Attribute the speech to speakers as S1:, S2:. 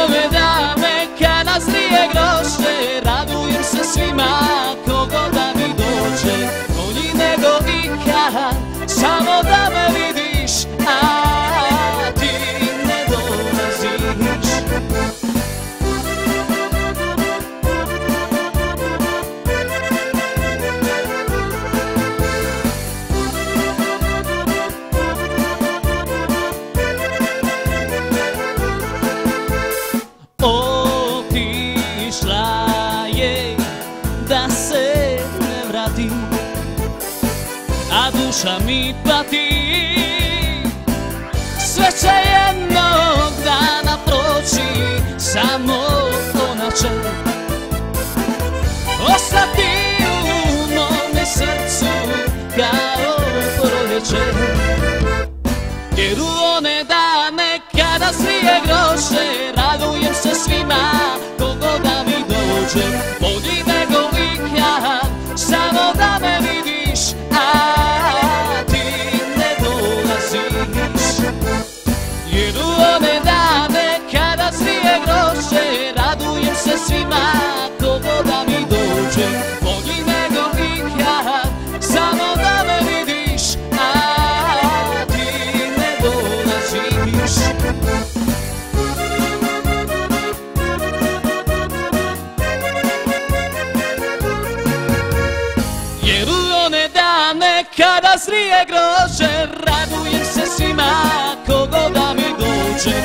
S1: ove dane kada zrije groše, radujem se svima kogo da mi dođe, bolji nego ikad, samo da me vidiš, a ti ne dolaziš. Otišla je da se ne vrati, a duša mi pati. Sve će jednog dana proći, samo ona će ostati u mome srcu kao proljeće. Jer u one dane kada zrije groše, radujem se svima kogo da mi dođe, bolji nego ikad, samo da me vidiš, a ti ne dolaziš. Jer u one dane kada zrije groše, radujem se svima kogo da mi dođe, bolji nego ikad, samo da me vidiš, a ti ne dolaziš. Jer u one dane kada zrije grože, radujem se svima kogo da mi dođe,